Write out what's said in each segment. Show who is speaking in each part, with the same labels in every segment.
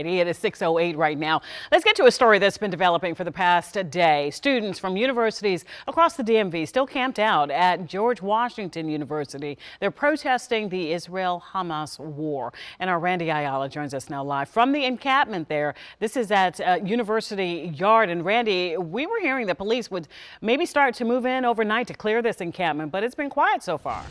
Speaker 1: It is 6:08 right now. Let's get to a story that's been developing for the past day. Students from universities across the DMV still camped out at George Washington University. They're protesting the Israel-Hamas war. And our Randy Ayala joins us now live from the encampment there. This is at University Yard. And Randy, we were hearing that police would maybe start to move in overnight to clear this encampment, but it's been quiet so far.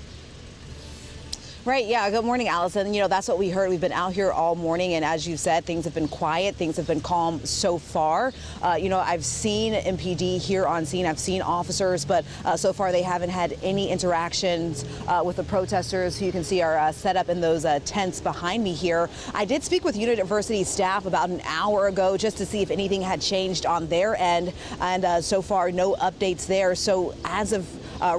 Speaker 2: Right. Yeah. Good morning, Allison. You know, that's what we heard. We've been out here all morning. And as you said, things have been quiet. Things have been calm so far. I've seen MPD here on scene. I've seen officers, but so far they haven't had any interactions with the protesters who you can see are set up in those tents behind me here. I did speak with university staff about an hour ago just to see if anything had changed on their end. And so far, no updates there. So as of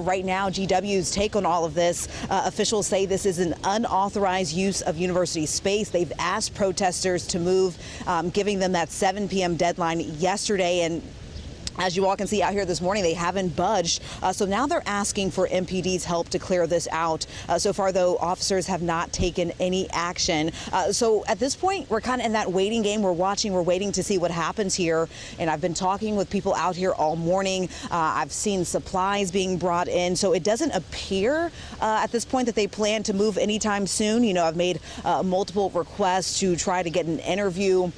Speaker 2: right now, GW's take on all of this, officials say this is an unauthorized use of university space. They've asked protesters to move, giving them that 7 p.m. deadline yesterday. And as you all can see out here this morning, they haven't budged. So now they're asking for MPD's help to clear this out. So far, though, officers have not taken any action. So at this point, we're kind of in that waiting game. We're watching, we're waiting to see what happens here. And I've been talking with people out here all morning. I've seen supplies being brought in. So it doesn't appear at this point that they plan to move anytime soon. You know, I've made multiple requests to try to get an interview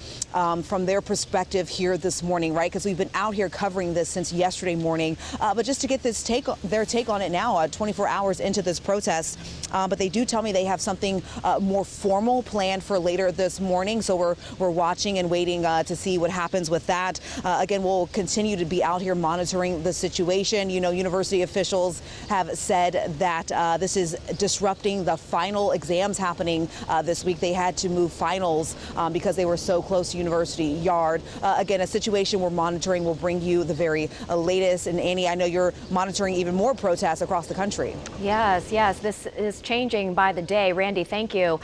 Speaker 2: from their perspective here this morning, right? Because we've been out here covering this since yesterday morning, but just to get their take on it now, 24 hours into this protest. But they do tell me they have something more formal planned for later this morning. So we're watching and waiting to see what happens with that. Again, we'll continue to be out here monitoring the situation. You know, university officials have said that this is disrupting the final exams happening this week. They had to move finals because they were so close to University Yard. Again, a situation we're monitoring. Will bring you the very latest. And Annie, I know you're monitoring even more protests across the country.
Speaker 3: Yes, this is changing by the day. Randy, thank you.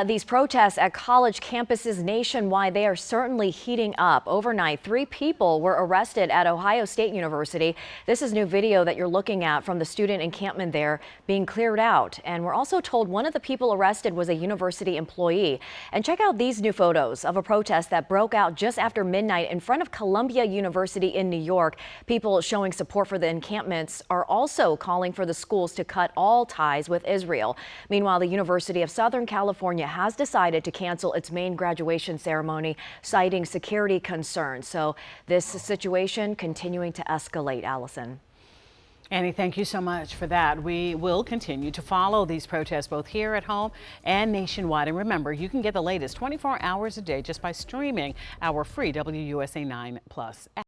Speaker 3: These protests at college campuses nationwide, they are certainly heating up. Overnight, 3 people were arrested at Ohio State University. This is new video that you're looking at from the student encampment there being cleared out. And we're also told one of the people arrested was a university employee. And check out these new photos of a protest that broke out just after midnight in front of Columbia University in New York. People showing support for the encampments are also calling for the schools to cut all ties with Israel. Meanwhile, the University of Southern California has decided to cancel its main graduation ceremony, citing security concerns. So this situation continuing to escalate, Allison.
Speaker 1: Annie, thank you so much for that. We will continue to follow these protests both here at home and nationwide. And remember, you can get the latest 24 hours a day just by streaming our free WUSA 9 Plus app.